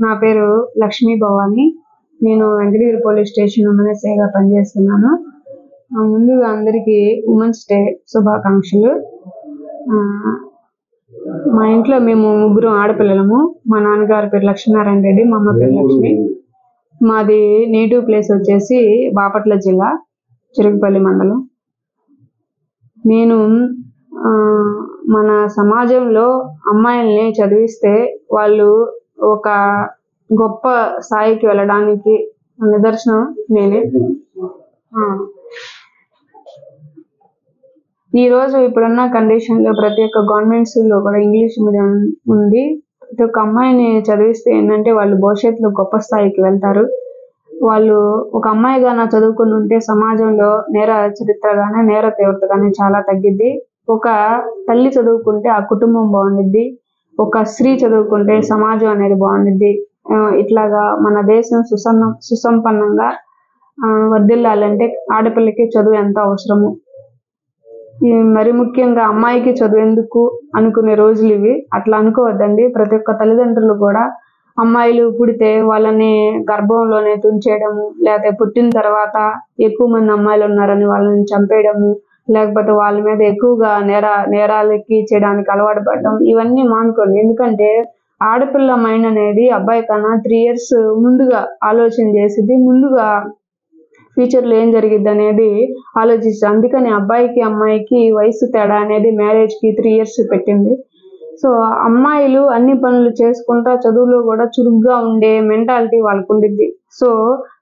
నా పేరు లక్ష్మీ భవాని. నేను వెంకటగిరి పోలీస్ స్టేషన్ ఉమెన్స్గా పనిచేస్తున్నాను. ముందుగా అందరికీ ఉమెన్స్ డే శుభాకాంక్షలు. మా ఇంట్లో మేము ముగ్గురు ఆడపిల్లలము. మా నాన్నగారి పేరు లక్ష్మీనారాయణ రెడ్డి, మా అమ్మ పేరు లక్ష్మి. మాది నేటివ్ ప్లేస్ వచ్చేసి బాపట్ల జిల్లా, చిరుగుపల్లి మండలం. నేను మన సమాజంలో అమ్మాయిల్ని చదివిస్తే వాళ్ళు ఒక గొప్ప స్థాయికి వెళ్ళడానికి నిదర్శనం నేనే. ఈరోజు ఇప్పుడున్న కండిషన్లో ప్రతి ఒక్క గవర్నమెంట్ స్కూల్లో కూడా ఇంగ్లీష్ మీడియం ఉంది. ప్రతి ఒక్క అమ్మాయిని చదివిస్తే ఏంటంటే వాళ్ళు భవిష్యత్తులో గొప్ప స్థాయికి వెళ్తారు. వాళ్ళు ఒక అమ్మాయిగా చదువుకుని ఉంటే సమాజంలో నేర చరిత్ర కానీ నేర తీవ్రత కానీ చాలా తగ్గిద్ది. ఒక తల్లి చదువుకుంటే ఆ కుటుంబం బాగుండిద్ది. ఒక స్త్రీ చదువుకుంటే సమాజం అనేది బాగుండిద్ది. ఇట్లాగా మన దేశం సుసంపన్నంగా వర్ధిల్లాలంటే ఆడపిల్లకి చదువు ఎంతో అవసరము. మరి ముఖ్యంగా అమ్మాయికి చదువు ఎందుకు అనుకునే రోజులు ఇవి. అట్లా అనుకోవద్దండి. ప్రతి ఒక్క తల్లిదండ్రులు కూడా అమ్మాయిలు పుడితే వాళ్ళని గర్భంలోనే తుంచేయడము, లేకపోతే పుట్టిన తర్వాత ఎక్కువ మంది అమ్మాయిలు ఉన్నారని వాళ్ళని చంపేయడము, లేకపోతే వాళ్ళ మీద ఎక్కువగా నేరాలకి చేయడానికి అలవాటు పడడం, ఇవన్నీ మానుకోండి. ఎందుకంటే ఆడపిల్ల మైండ్ అనేది అబ్బాయి కన్నా 3 years ముందుగా ఆలోచన చేసిద్ది. ముందుగా ఫ్యూచర్లో ఏం జరిగిద్ది అనేది ఆలోచిస్తుంది. అందుకని అబ్బాయికి అమ్మాయికి వయసు తేడా అనేది మ్యారేజ్కి 3 years పెట్టింది. సో అమ్మాయిలు అన్ని పనులు చేసుకుంటా చదువులో కూడా చురుగ్గా ఉండే మెంటాలిటీ వాళ్ళకు ఉండిద్ది. సో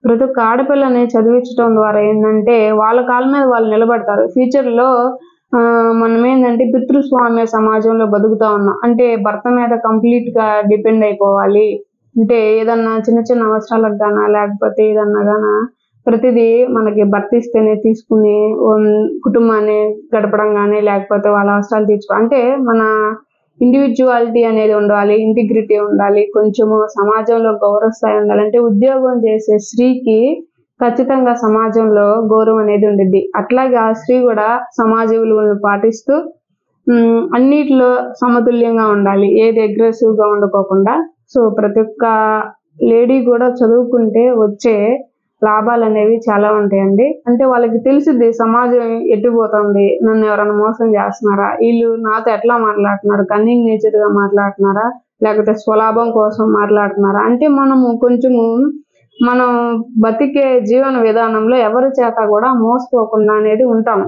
ప్రతి ఒక్క ఆడపిల్లని చదివించడం ద్వారా ఏంటంటే వాళ్ళ కాళ్ళ మీద వాళ్ళు నిలబడతారు. ఫ్యూచర్లో మనం ఏంటంటే పితృస్వామ్య సమాజంలో బతుకుతా ఉన్నాం. అంటే భర్త మీద కంప్లీట్గా డిపెండ్ అయిపోవాలి. అంటే ఏదన్నా చిన్న చిన్న అవసరాలకు గానా లేకపోతే ఏదన్నా గానా ప్రతిదీ మనకి భర్త ఇస్తేనే తీసుకుని కుటుంబాన్ని గడపడం కానీ లేకపోతే వాళ్ళ అవసరాలు తీర్చుకోవాలి. అంటే మన ఇండివిజువాలిటీ అనేది ఉండాలి, ఇంటిగ్రిటీ ఉండాలి, కొంచెము సమాజంలో గౌరవ స్థాయి ఉండాలి. అంటే ఉద్యోగం చేసే స్త్రీకి ఖచ్చితంగా సమాజంలో గౌరవం అనేది ఉండిద్ది. అట్లాగే ఆ స్త్రీ కూడా సమాజ విలువలను పాటిస్తూ అన్నిటిలో సమతుల్యంగా ఉండాలి, ఏది అగ్రెసివ్గా ఉండకోకుండా. సో ప్రతి ఒక్క లేడీ కూడా చదువుకుంటే వచ్చే లాభాలు అనేవి చాలా ఉంటాయండి. అంటే వాళ్ళకి తెలిసిద్ది సమాజం ఎట్టిపోతుంది, నన్ను ఎవరైనా మోసం చేస్తున్నారా, వీళ్ళు నాతో ఎట్లా మాట్లాడుతున్నారు, కన్నింగ్ నేచర్గా మాట్లాడుతున్నారా లేకపోతే స్వలాభం కోసం మాట్లాడుతున్నారా. అంటే మనము కొంచెము మనం బతికే జీవన విధానంలో ఎవరి చేత కూడా మోసపోకుండా అనేది ఉంటాము.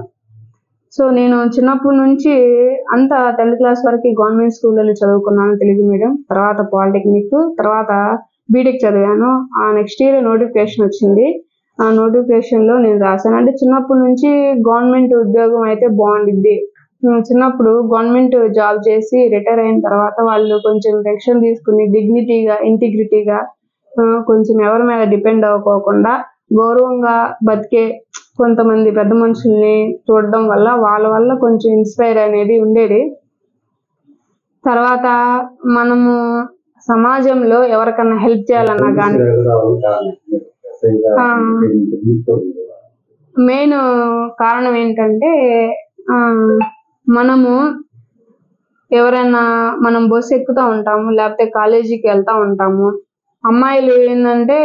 సో నేను చిన్నప్పటి నుంచి అంతా 10th class వరకు గవర్నమెంట్ స్కూల్లో చదువుకున్నాను, తెలుగు మీడియం. తర్వాత పాలిటెక్నిక్, తర్వాత బీటెక్ చదివాను. ఆ నెక్స్ట్ ఇయర్ నోటిఫికేషన్ వచ్చింది. ఆ నోటిఫికేషన్లో నేను రాశాను. అంటే చిన్నప్పటి నుంచి గవర్నమెంట్ ఉద్యోగం అయితే బాగుండిద్ది. చిన్నప్పుడు గవర్నమెంట్ జాబ్ చేసి రిటైర్ అయిన తర్వాత వాళ్ళు కొంచెం పెన్షన్ తీసుకుని డిగ్నిటీగా ఇంటిగ్రిటీగా కొంచెం ఎవరి మీద డిపెండ్ అవ్వకోకుండా గౌరవంగా బతికే కొంతమంది పెద్ద మనుషుల్ని చూడడం వల్ల వాళ్ళ వల్ల కొంచెం ఇన్స్పైర్ అనేది ఉండేది. తర్వాత మనము సమాజంలో ఎవరికన్నా హెల్ప్ చేయాలన్నా కానీ మెయిన్ కారణం ఏంటంటే మనము ఎవరైనా మనం బస్సు ఎక్కుతూ ఉంటాము లేకపోతే కాలేజీకి వెళ్తూ ఉంటాము. అమ్మాయిలు ఏంటంటే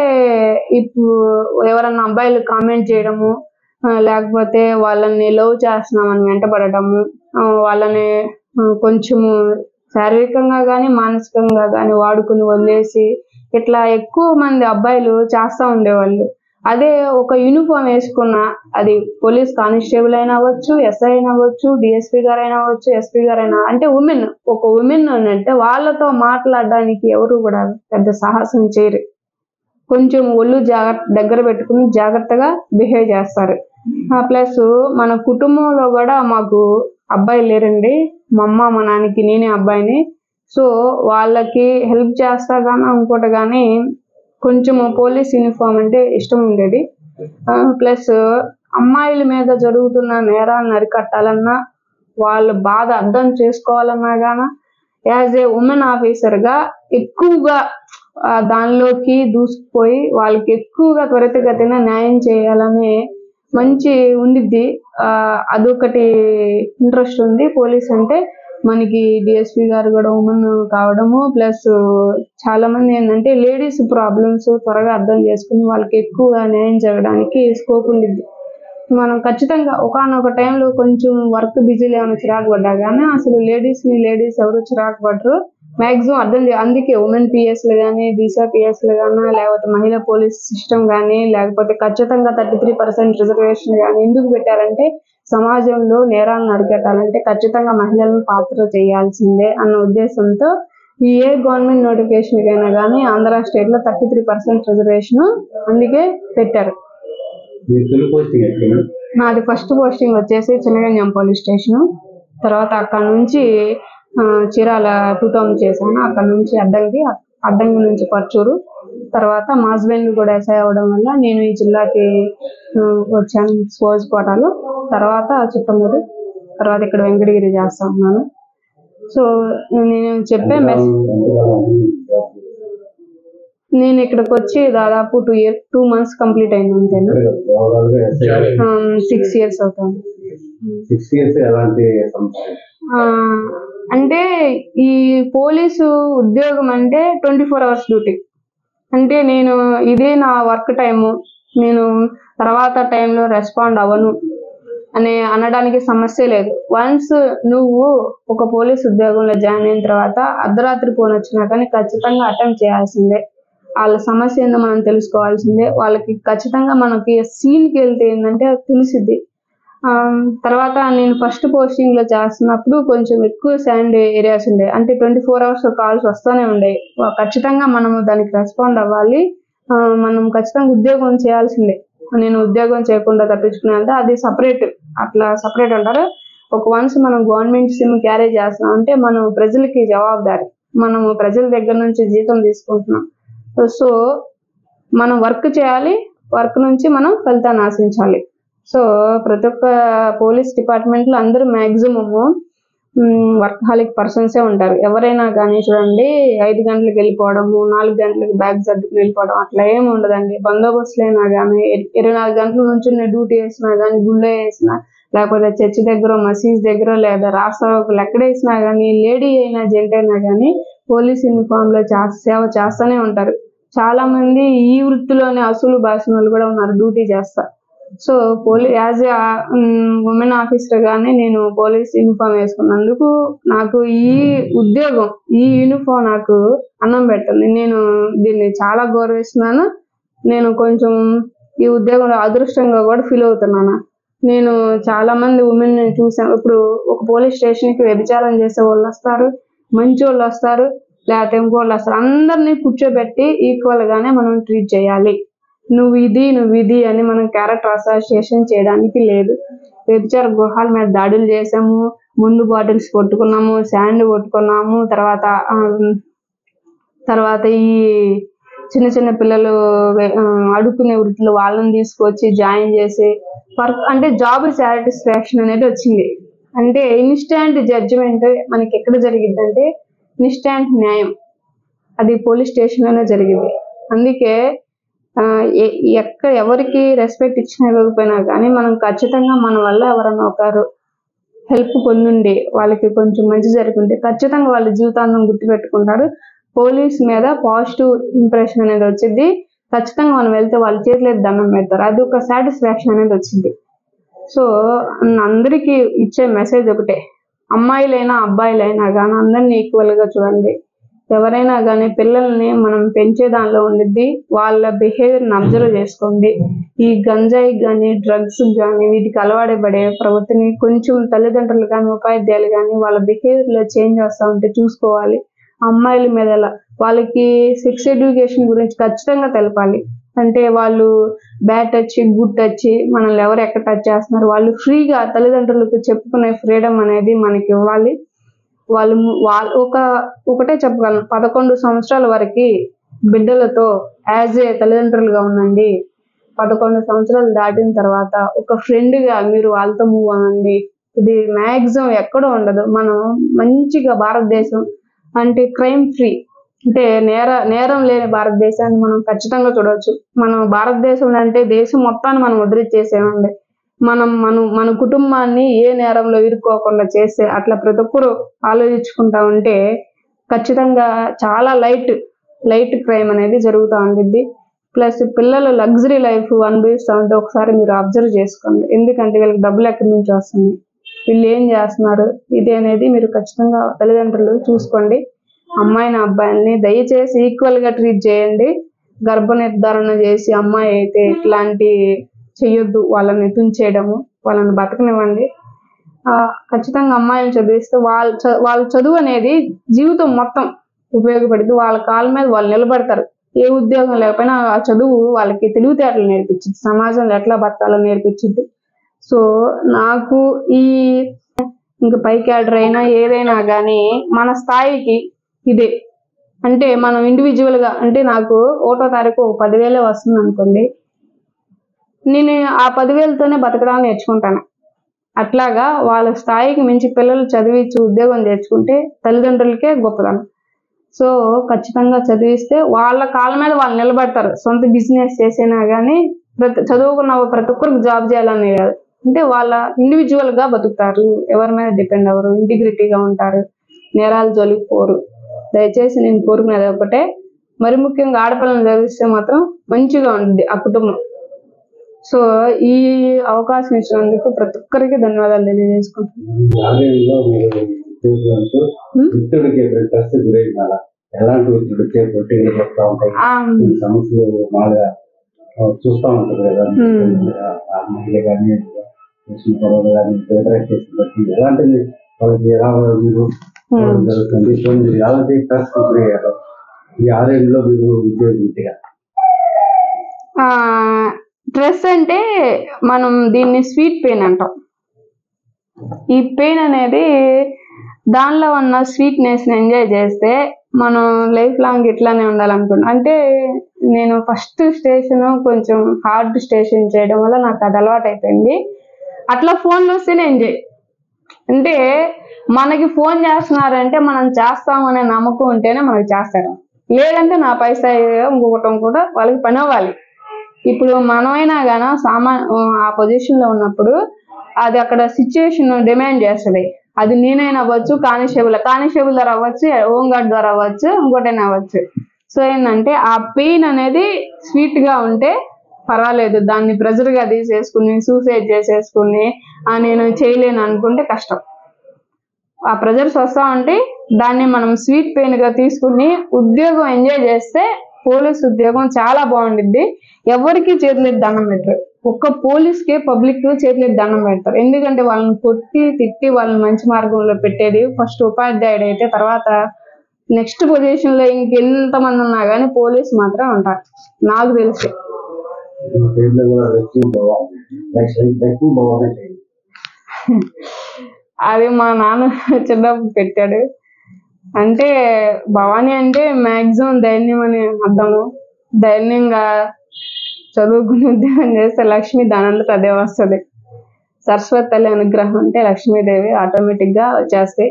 ఇప్పుడు ఎవరన్నా అబ్బాయిలు కామెంట్ చేయడము, లేకపోతే వాళ్ళని లవ్ చేస్తున్నామని వెంటపడటము, వాళ్ళని కొంచెము శారీరకంగా కానీ మానసికంగా కానీ వాడుకుని వదిలేసి ఇట్లా ఎక్కువ మంది అబ్బాయిలు చేస్తూ ఉండేవాళ్ళు. అదే ఒక యూనిఫామ్ వేసుకున్న, అది పోలీస్ కానిస్టేబుల్ అయినా అవ్వచ్చు, ఎస్ఐ అయినా అవ్వచ్చు, డిఎస్పీ గారు అయినా అవ్వచ్చు, ఎస్పీ గారు అయినా, అంటే ఒక ఉమెన్ అంటే వాళ్ళతో మాట్లాడడానికి ఎవరు కూడా పెద్ద సాహసం చేయరు. కొంచెం ఒళ్ళు దగ్గర పెట్టుకుని జాగ్రత్తగా బిహేవ్ చేస్తారు. ప్లస్ మన కుటుంబంలో కూడా మాకు అబ్బాయిలు లేరండి. మా అమ్మ మా నాన్నకి నేనే అబ్బాయిని. సో వాళ్ళకి హెల్ప్ చేస్తా కానీ ఇంకోటి కానీ కొంచెము పోలీస్ యూనిఫామ్ అంటే ఇష్టం ఉండేది. ప్లస్ అమ్మాయిల మీద జరుగుతున్న నేరాలను అరికట్టాలన్నా వాళ్ళ బాధ అర్థం చేసుకోవాలన్నా గాన యాజ్ ఏ ఉమెన్ ఆఫీసర్గా ఎక్కువగా దానిలోకి దూసుకుపోయి వాళ్ళకి ఎక్కువగా త్వరితగతిన న్యాయం చేయాలని మంచి ఉండిద్ది. అదొకటి ఇంట్రెస్ట్ ఉంది పోలీస్ అంటే. మనకి డిఎస్పీ గారు కూడా ఉమెన్ కావడము, ప్లస్ చాలా మంది ఏంటంటే లేడీస్ ప్రాబ్లమ్స్ త్వరగా అర్థం చేసుకుని వాళ్ళకి ఎక్కువ న్యాయం జరగడానికి స్కోప్ ఉండిద్ది. మనం ఖచ్చితంగా ఒకానొక టైంలో కొంచెం వర్క్ బిజీలో ఏమైనా చిరాకు పడ్డా కానీ అసలు లేడీస్ ఎవరు చిరాకు పడరు. మాక్సిమం అందుకే ఉమెన్ పిఎస్లు కానీ, దిశ పిఎస్లు కానీ, లేకపోతే మహిళా పోలీస్ సిస్టమ్ కానీ, లేకపోతే ఖచ్చితంగా 33% రిజర్వేషన్ కానీ ఎందుకు పెట్టారంటే సమాజంలో నేరాలను అరికట్టాలంటే ఖచ్చితంగా మహిళలను పాత్ర చేయాల్సిందే అన్న ఉద్దేశంతో ఏ గవర్నమెంట్ నోటిఫికేషన్ కైనా కానీ ఆంధ్ర స్టేట్ లో 33% రిజర్వేషన్ అందుకే పెట్టారు. నాది ఫస్ట్ పోస్టింగ్ వచ్చేసి చిన్నగంజాం పోలీస్ స్టేషన్. తర్వాత అక్కడ నుంచి చీరాల 2 టౌన్ చేశాను. అక్కడ నుంచి అద్దంకి నుంచి పర్చూరు. తర్వాత మా హస్బెండ్ కూడా ఎస్ఐ అవ్వడం వల్ల నేను ఈ జిల్లాకి వచ్చాను స్పోర్ట్స్ కోటాలో. తర్వాత చిత్తమూరు, తర్వాత ఇక్కడ వెంకటగిరి చేస్తా ఉన్నాను. సో నేను చెప్పే నేను ఇక్కడికి వచ్చి దాదాపు 2 months కంప్లీట్ అయింది అంతేనా. 6 years అవుతాను. అంటే ఈ పోలీసు ఉద్యోగం అంటే 24 hours డ్యూటీ. అంటే నేను ఇదే నా వర్క్ టైము, నేను తర్వాత టైంలో రెస్పాండ్ అవ్వను అనడానికి సమస్య లేదు. వన్స్ నువ్వు ఒక పోలీస్ ఉద్యోగంలో జాయిన్ అయిన తర్వాత అర్ధరాత్రి ఫోన్ వచ్చినా కానీ ఖచ్చితంగా అటెంప్ట్ చేయాల్సిందే. వాళ్ళ సమస్య ఏందో మనం తెలుసుకోవాల్సిందే. వాళ్ళకి ఖచ్చితంగా మనకి సీన్కి వెళ్తే ఏంటంటే తెలిసిద్ది. తర్వాత నేను ఫస్ట్ పోస్టింగ్ లో చేస్తున్నప్పుడు కొంచెం ఎక్కువ శాండ్ ఏరియాస్ ఉండే, అంటే 24 hours కాల్స్ వస్తూనే ఉండే. ఖచ్చితంగా మనము దానికి రెస్పాండ్ అవ్వాలి. మనం ఖచ్చితంగా ఉద్యోగం చేయాల్సిందే. నేను ఉద్యోగం చేయకుండా తప్పించుకునే అది అట్లా సపరేట్ అంటారు. వన్స్ మనం గవర్నమెంట్ సిమ్ క్యారీ చేస్తున్నాం అంటే మనం ప్రజలకి జవాబుదారి, మనము ప్రజల దగ్గర నుంచి జీతం తీసుకుంటున్నాం. సో మనం వర్క్ చేయాలి, వర్క్ నుంచి మనం ఫలితాన్ని ఆశించాలి. సో ప్రతి ఒక్క పోలీస్ డిపార్ట్మెంట్ లో అందరూ మాక్సిమము వర్కహాలిక్ పర్సన్సే ఉంటారు. ఎవరైనా కానీ చూడండి 5 గంటలకు వెళ్ళిపోవడము, 4 గంటలకు బ్యాగ్ సర్దుకుని వెళ్ళిపోవడం అట్లా ఏమి ఉండదండి. బందోబస్తులైనా కానీ 24 గంటల నుంచి డ్యూటీ వేసినా కానీ, గుళ్ళో వేసినా, లేకపోతే చర్చి దగ్గర, మసీద్ దగ్గర, లేదా రాష్ట్రాలు ఎక్కడ వేసినా కానీ, లేడీ అయినా జెంట్ అయినా కానీ పోలీస్ యూనిఫామ్ లో సేవ చేస్తూనే ఉంటారు. చాలా మంది ఈ వృత్తిలోనే అసలు బాసిన వాళ్ళు కూడా ఉన్నారు డ్యూటీ చేస్తా. So as a women officer గానే నేను పోలీస్ యూనిఫామ్ వేసుకున్నందుకు నాకు ఈ ఉద్యోగం, ఈ యూనిఫామ్ నాకు అన్నం పెట్టింది. నేను దీన్ని చాలా గౌరవిస్తున్నాను. నేను కొంచెం ఈ ఉద్యోగంలో అదృష్టంగా కూడా ఫీల్ అవుతున్నాను. నేను చాలా మంది ఉమెన్ చూసాను. ఇప్పుడు ఒక పోలీస్ స్టేషన్ కి వ్యభిచారం చేసే వాళ్ళు వస్తారు, మంచి వాళ్ళు వస్తారు, లేకపోతే ఇంకోళ్ళు వస్తారు. అందరినీ కూర్చోబెట్టి ఈక్వల్ గానే మనం ట్రీట్ చేయాలి. నువ్వు ఇది అని మనం క్యారెక్టర్ అసోసియేషన్ చేయడానికి లేదు. వ్యభిచార గృహాల మీద దాడులు చేసాము, ముందు బాటిల్స్ కొట్టుకున్నాము, శాండ్ కొట్టుకున్నాము. తర్వాత ఈ చిన్న పిల్లలు అడుక్కునే వృత్తులు వాళ్ళని తీసుకొచ్చి జాయిన్ చేసి వర్క్ అంటే జాబ్ సాటిస్ఫాక్షన్ అనేది వచ్చింది. అంటే ఇన్స్టాంట్ జడ్జిమెంట్ మనకి ఎక్కడ జరిగింది అంటే ఇన్స్టాంట్ న్యాయం అది పోలీస్ స్టేషన్ లోనే జరిగింది. అందుకే ఎవరికి రెస్పెక్ట్ ఇచ్చినా ఇవ్వకపోయినా కానీ మనం ఖచ్చితంగా మన వల్ల ఎవరన్నా ఒకరు హెల్ప్ పొందుండి వాళ్ళకి కొంచెం మంచి జరుగుతుంటే ఖచ్చితంగా వాళ్ళ జీవితాంతం గుర్తుపెట్టుకుంటారు. పోలీస్ మీద పాజిటివ్ ఇంప్రెషన్ అనేది వచ్చింది. ఖచ్చితంగా మనం వెళ్తే వాళ్ళ చేతిలో దండం పెడతారు. అది ఒక సాటిస్ఫాక్షన్ అనేది వచ్చింది. సో అందరికీ ఇచ్చే మెసేజ్ ఒకటే, అమ్మాయిలైనా అబ్బాయిలైనా కానీ అందరినీ ఈక్వల్ గా చూడండి. ఎవరైనా కానీ పిల్లల్ని మనం పెంచే దానిలో ఉండిద్ది, వాళ్ళ బిహేవియర్ని అబ్జర్వ్ చేసుకోండి. ఈ గంజాయి కానీ, డ్రగ్స్ కానీ వీటికి అలవాటుపడే ప్రవృత్తిని కొంచెం తల్లిదండ్రులు కానీ, ఉపాధ్యాయులు కానీ వాళ్ళ బిహేవియర్లో చేంజ్ వస్తూ ఉంటే చూసుకోవాలి. అమ్మాయిల మీద వాళ్ళకి సెక్స్ ఎడ్యుకేషన్ గురించి ఖచ్చితంగా తెలపాలి. అంటే వాళ్ళు బ్యాడ్ టచ్, గుడ్ టచ్, మనల్ని ఎవరు ఎక్కడ టచ్ చేస్తున్నారు, వాళ్ళు ఫ్రీగా తల్లిదండ్రులకు చెప్పుకునే ఫ్రీడమ్ అనేది మనకి ఇవ్వాలి. వాళ్ళు ఒకటే చెప్పగలను, 11 సంవత్సరాల వరకు బిడ్డలతో యాజ్ ఏ తల్లిదండ్రులుగా ఉండండి. 11 సంవత్సరాలు దాటిన తర్వాత ఒక ఫ్రెండ్గా మీరు వాళ్ళతో మూవ్ అవ్వండి. ఇది మ్యాక్సిమం ఎక్కడో ఉండదు. మనం మంచిగా భారతదేశం అంటే క్రైమ్ ఫ్రీ, అంటే నేరం లేని భారతదేశాన్ని మనం ఖచ్చితంగా చూడవచ్చు. మనం భారతదేశంలో అంటే దేశం మొత్తాన్ని మనం వదిలిచ్చేసేమండి. మనం మన కుటుంబాన్ని ఏ నేరంలో ఇరుక్కోకుండా చేస్తే అట్లా ప్రతి ఒక్కరు ఆలోచించుకుంటా ఉంటే ఖచ్చితంగా చాలా లైట్ క్రైమ్ అనేది జరుగుతూ ఉంటుంది. ప్లస్ పిల్లలు లగ్జరీ లైఫ్ అనుభవిస్తూ ఉంటే ఒకసారి మీరు అబ్జర్వ్ చేసుకోండి. ఎందుకంటే వీళ్ళకి డబ్బులు ఎక్కడి నుంచి వస్తుంది, వీళ్ళు ఏం చేస్తున్నారు, ఇది అనేది మీరు ఖచ్చితంగా తల్లిదండ్రులు చూసుకోండి. అమ్మాయిని అబ్బాయిని దయచేసి ఈక్వల్ గా ట్రీట్ చేయండి. గర్భ నిర్ధారణ చేసి అమ్మాయి అయితే ఇట్లాంటి చెయ్యొద్దు, వాళ్ళని తుంచేయడము, వాళ్ళని బతకనివ్వండి. ఖచ్చితంగా అమ్మాయిని చదివిస్తే వాళ్ళ చదువు అనేది జీవితం మొత్తం ఉపయోగపడుతుంది. వాళ్ళ కాళ్ళ మీద వాళ్ళు నిలబడతారు. ఏ ఉద్యోగం లేకపోయినా ఆ చదువు వాళ్ళకి తెలివితేటలు నేర్పించింది, సమాజంలో ఎట్లా బతకాలో నేర్పించింది. సో నాకు ఇంకా పై క్యాడర్ అయినా ఏదైనా కానీ మన స్థాయికి ఇదే. అంటే మనం ఇండివిజువల్ గా, అంటే నాకు 1వ తారీఖు 10,000 వస్తుంది అనుకోండి, నేను ఆ 10,000తోనే బతకడానికి నేర్చుకుంటాను. అట్లాగా వాళ్ళ స్థాయికి మించి పిల్లలు చదివించి ఉద్యోగం తెచ్చుకుంటే తల్లిదండ్రులకే గొప్పదనం. సో ఖచ్చితంగా చదివిస్తే వాళ్ళ కాళ్ళ మీద వాళ్ళు నిలబడతారు. సొంత బిజినెస్ చేసినా కానీ చదువుకున్న ప్రతి ఒక్కరికి జాబ్ చేయాలని కాదు, అంటే వాళ్ళ ఇండివిజువల్ గా బతుకుతారు, ఎవరి మీద డిపెండ్ అవ్వరు, ఇంటిగ్రిటీగా ఉంటారు, నేరాలు జోలిపోరు. దయచేసి నేను కోరుకునేది ఒకటే, మరి ముఖ్యంగా ఆడపిల్లని చదివిస్తే మాత్రం మంచిగా ఉంటుంది ఆ కుటుంబం. సో ఈ అవకాశం ఇచ్చినందుకు ప్రతి ఒక్కరికి ధన్యవాదాలు తెలియజేసుకుంటున్నాను. ఎలాంటి ఒత్తిడి పోటీలు వస్తూ ఉంటాయి, సమస్యలు బాగా చూస్తూ ఉంటారు కదా, మహిళ కానీ గొడవలు కానీ కేసులు బట్టి ఎలాంటివి వాళ్ళకి ఎలా మీరు జరుగుతుంది, మీరు ఎలాంటి స్ట్రెస్ గురయ్యారు ఈ 6 ఏళ్ళలో మీరు ఉద్యోగించగా? స్ట్రెస్ అంటే మనం దీన్ని స్వీట్ పెయిన్ అంటాం. ఈ పెయిన్ అనేది దానిలో ఉన్న స్వీట్నెస్ ని ఎంజాయ్ చేస్తే మనం లైఫ్ లాంగ్ ఇట్లానే ఉండాలనుకుంటున్నాం. అంటే నేను ఫస్ట్ స్టేషన్ కొంచెం హార్డ్ స్టేషన్ చేయడం వల్ల నాకు అది అలవాటు అయిపోయింది. అట్లా ఫోన్లు వస్తేనే ఎంజాయ్. అంటే మనకి ఫోన్ చేస్తున్నారంటే మనం చేస్తామనే నమ్మకం ఉంటేనే మనకి చేస్తారు, లేదంటే నా పైసా ఇంకొకటం కూడా వాళ్ళకి పని అవ్వాలి. ఇప్పుడు మనమైనా కానీ ఆ పొజిషన్ లో ఉన్నప్పుడు అది అక్కడ సిచ్యుయేషన్ డిమాండ్ చేస్తుంది. అది నేనైనా అవ్వచ్చు, కానిస్టేబుల్ ద్వారా అవ్వచ్చు, హోంగార్డ్ ద్వారా అవ్వచ్చు, ఇంకోటైనా అవ్వచ్చు. సో ఏంటంటే ఆ పెయిన్ అనేది స్వీట్ గా ఉంటే పర్వాలేదు, దాన్ని ప్రెజర్ గా తీసేసుకుని సూసైడ్ చేసేసుకుని నేను చేయలేను అనుకుంటే కష్టం. ఆ ప్రెజర్స్ వస్తా ఉంటే దాన్ని మనం స్వీట్ పెయిన్ గా తీసుకుని ఉద్యోగం ఎంజాయ్ చేస్తే పోలీస్ ఉద్యోగం చాలా బాగుంటుంది. ఎవరికి చేతులెత్తి దండం పెట్టరు, ఒక్క పోలీస్కే పబ్లిక్ చేతులెత్తి దండం పెడతారు. ఎందుకంటే వాళ్ళని కొట్టి తిట్టి వాళ్ళని మంచి మార్గంలో పెట్టేది ఫస్ట్ ఉపాధ్యాయుడు అయితే, తర్వాత నెక్స్ట్ పొజిషన్ లో ఇంకెంత మంది ఉన్నా కానీ పోలీస్ మాత్రం ఉంటారు నాకు తెలుసు. అది మా నాన్న చిన్నప్పుడు పెట్టాడు. అంటే భవానీ అంటే మాక్సిమం ధైర్యం అని అర్థము. ధైర్యంగా చదువుకుని ఉద్యోగం చేస్తే లక్ష్మి దానంతట అదే వస్తుంది. సరస్వతి తల్లి అనుగ్రహం అంటే లక్ష్మీదేవి ఆటోమేటిక్ గా వచ్చేస్తాయి.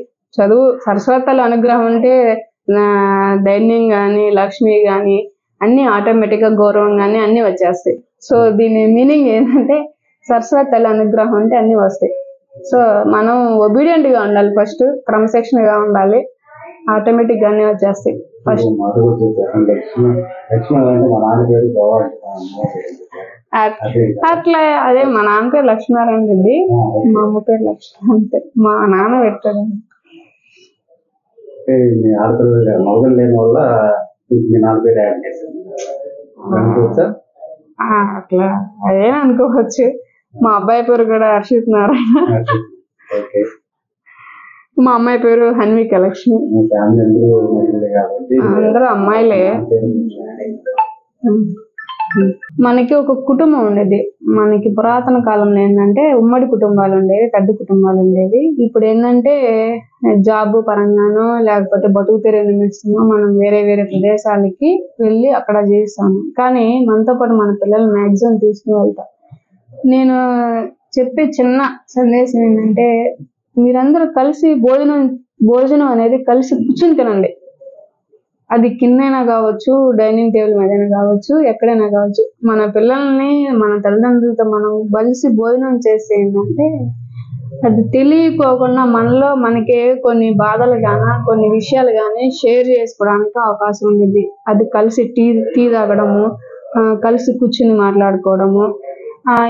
సరస్వతి తల్లి అనుగ్రహం అంటే ధైర్యం గాని, లక్ష్మి గాని అన్ని ఆటోమేటిక్ గా, గౌరవం గాని అన్ని వచ్చేస్తాయి. సో దీని మీనింగ్ ఏంటంటే సరస్వతి తల్లి అనుగ్రహం అంటే అన్ని వస్తాయి. సో మనం ఒబీడియంట్ గా ఉండాలి, ఫస్ట్ క్రమశిక్షణగా ఉండాలి, ఆటోమేటిక్ గానే వచ్చేస్తాయి. ఫస్ట్ అట్లా అదే మా నాన్న పేరు లక్ష్మీనారాయణ రెడ్డి, మా అమ్మ పేరు లక్ష్మి, అంతే. మా నాన్న పెట్టాడు. అట్లా అదే అనుకోవచ్చు. మా అబ్బాయి పేరు కూడా హర్షిత్ నారాయణ, మా అమ్మాయి పేరు హన్విక లక్ష్మి. అందరూ అమ్మాయిలే. మనకి ఒక కుటుంబం ఉండేది. మనకి పురాతన కాలంలో ఏంటంటే ఉమ్మడి కుటుంబాలు ఉండేవి, పెద్ద కుటుంబాలు ఉండేవి. ఇప్పుడు ఏంటంటే జాబ్ పరంగానో లేకపోతే బతుకు తెరువు నిమిత్తమో మనం వేరే ప్రదేశాలకి వెళ్ళి అక్కడ జీవిస్తాము. కానీ మనతో పాటు మన పిల్లలు మాక్సిమం తీసుకుని వెళ్తాం. నేను చెప్పే చిన్న సందేశం ఏంటంటే మీరందరూ కలిసి భోజనం అనేది కలిసి కూర్చుని తినండి. అది కిందైనా కావచ్చు, డైనింగ్ టేబుల్ మీదైనా కావచ్చు, ఎక్కడైనా కావచ్చు, మన పిల్లల్ని మన తల్లిదండ్రులతో మనం కలిసి భోజనం చేస్తే ఏంటంటే అది తెలియకోకుండా మనలో మనకే కొన్ని బాధలు గానా కొన్ని విషయాలు కానీ షేర్ చేసుకోవడానికి అవకాశం ఉంటుంది. అది కలిసి టీ తాగడము, కలిసి కూర్చుని మాట్లాడుకోవడము.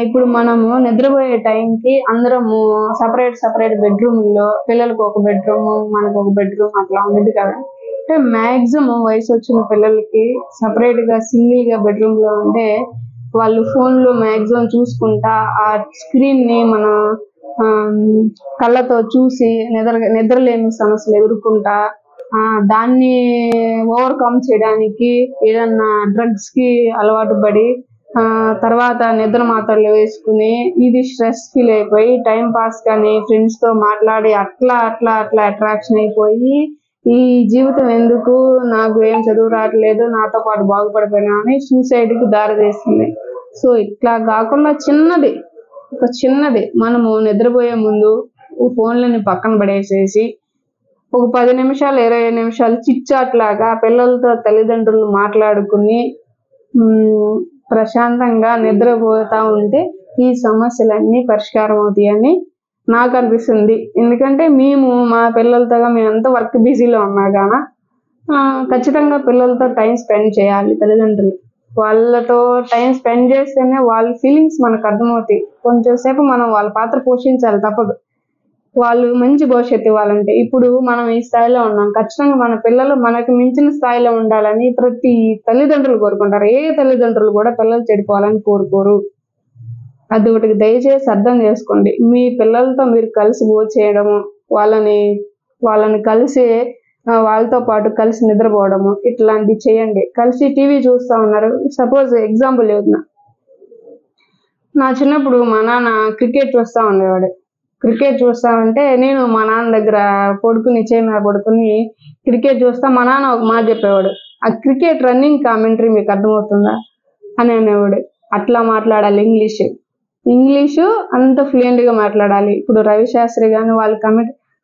ఇప్పుడు మనము నిద్రపోయే టైంకి అందరము సపరేట్ బెడ్రూమ్లో, పిల్లలకు ఒక బెడ్రూమ్, మనకు ఒక బెడ్రూమ్ అట్లా ఉండదు కదా. అంటే మ్యాక్సిమం వయసు వచ్చిన పిల్లలకి సపరేట్గా సింగిల్గా బెడ్రూమ్లో ఉంటే వాళ్ళు ఫోన్లో మ్యాక్సిమం చూసుకుంటా ఆ స్క్రీన్ని మన కళ్ళతో చూసి నిద్రలేని సమస్యలు ఎదుర్కొంటా దాన్ని ఓవర్కమ్ చేయడానికి ఏదన్నా డ్రగ్స్కి అలవాటు పడి తర్వాత నిద్ర మాత్రలు వేసుకుని ఇది స్ట్రెస్ ఫీల్ అయిపోయి టైం పాస్ కానీ ఫ్రెండ్స్తో మాట్లాడి అట్లా అట్రాక్షన్ అయిపోయి ఈ జీవితం ఎందుకు, నాకు ఏం చదువు రావట్లేదు, నాతో పాటు బాగుపడిపోయినా అని సూసైడ్కి దారితీస్తుంది. సో ఇట్లా కాకుండా చిన్నది మనము నిద్రపోయే ముందు ఫోన్లని పక్కన పడేసేసి ఒక 10 నిమిషాలు 20 నిమిషాలు చిట్చాట్ లాగా పిల్లలతో తల్లిదండ్రులు మాట్లాడుకుని ప్రశాంతంగా నిద్రపోతా ఉంటే ఈ సమస్యలన్నీ పరిష్కారం అవుతాయని నాకు అనిపిస్తుంది. ఎందుకంటే మా పిల్లలతో మేము ఎంత వర్క్ బిజీలో ఉన్నా గానా ఖచ్చితంగా పిల్లలతో టైం స్పెండ్ చేయాలి. తల్లిదండ్రులు వాళ్ళతో టైం స్పెండ్ చేస్తేనే వాళ్ళ ఫీలింగ్స్ మనకు అర్థమవుతాయి. కొంచెం సేపు మనం వాళ్ళ పాత్ర పోషించాలి, తప్పదు. వాళ్ళు మంచి భవిష్యత్తు ఇవ్వాలంటే ఇప్పుడు మనం ఈ స్థాయిలో ఉన్నాం, ఖచ్చితంగా మన పిల్లలు మనకు మించిన స్థాయిలో ఉండాలని ప్రతి తల్లిదండ్రులు కోరుకుంటారు. ఏ తల్లిదండ్రులు కూడా పిల్లలు చెడిపోవాలని కోరుకోరు. అది ఒకటి దయచేసి అర్థం చేసుకోండి. మీ పిల్లలతో మీరు కలిసి భోంచేయడము, వాళ్ళని కలిసి వాళ్ళతో పాటు కలిసి నిద్రపోవడము ఇట్లాంటివి చేయండి. కలిసి టీవీ చూస్తూ ఉన్నారు, సపోజ్ ఎగ్జాంపుల్ చెబుతున్నా. నా చిన్నప్పుడు మా నాన్న క్రికెట్ చూస్తూ ఉండేవాడు. క్రికెట్ చూస్తా ఉంటే నేను మా నాన్న దగ్గర చేయి మీద పడుకుని క్రికెట్ చూస్తా. మా నాన్న ఒక మాట చెప్పేవాడు, ఆ క్రికెట్ రన్నింగ్ కామెంటరీ మీకు అర్థమవుతుందా అని అనేవాడు. అట్లా మాట్లాడాలి ఇంగ్లీషు అంత ఫ్లూయెంట్గా మాట్లాడాలి. ఇప్పుడు రవిశాస్త్రి కానీ వాళ్ళు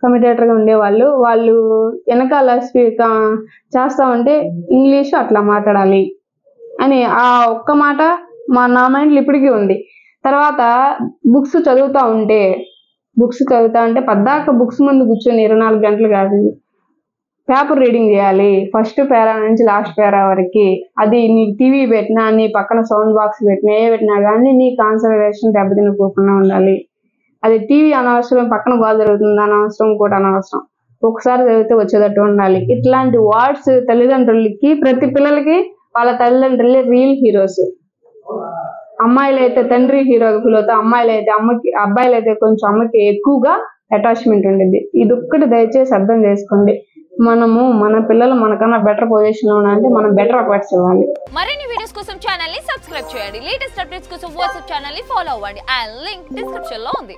కమిటేటర్గా ఉండేవాళ్ళు, వాళ్ళు వెనకాల చేస్తా ఉంటే ఇంగ్లీషు అట్లా మాట్లాడాలి అని ఆ ఒక్క మాట నా మైండ్లో ఇప్పటికీ ఉంది. తర్వాత బుక్స్ చదువుతూ ఉంటే పద్దాక బుక్స్ ముందు కూర్చొని 24 గంటలు కాదు, పేపర్ రీడింగ్ చేయాలి. ఫస్ట్ పేరా నుంచి లాస్ట్ పేరా వరకు. అది నీ టీవీ పెట్టినా, నీ పక్కన సౌండ్ బాక్స్ పెట్టినా కానీ నీ కాన్సన్ట్రేషన్ దెబ్బతినకోకుండా ఉండాలి. అది టీవీ అనవసరం, పక్కన బాగా జరుగుతుంది అనవసరం, కూడా అనవసరం. ఒకసారి చదివితే వచ్చేటట్టు ఉండాలి. ఇట్లాంటి వర్డ్స్ తల్లిదండ్రులకి, ప్రతి పిల్లలకి వాళ్ళ తల్లిదండ్రులే రియల్ హీరోస్. అమ్మాయిలు అయితే తండ్రి హీరోగా ఫీల్ అవుతా, అబ్బాయిలు అయితే కొంచెం అమ్మకి ఎక్కువగా అటాచ్మెంట్ ఉండేది. ఇది ఒక్కటి దయచేసి అర్థం చేసుకోండి. మన పిల్లలు మనకన్నా బెటర్ పొజిషన్ లో ఉన్నారంటే మనం బెటర్ అప్రోచ్ ఇవ్వాలి. మరిన్ని వీడియోస్ కోసం ఛానల్ ని సబ్స్క్రైబ్ చేయండి. లేటెస్ట్ అప్డేట్స్ కోసం వాట్సాప్ ఛానల్ ని ఫాలో అవ్వండి. ఆ లింక్ డిస్క్రిప్షన్ లో ఉంది.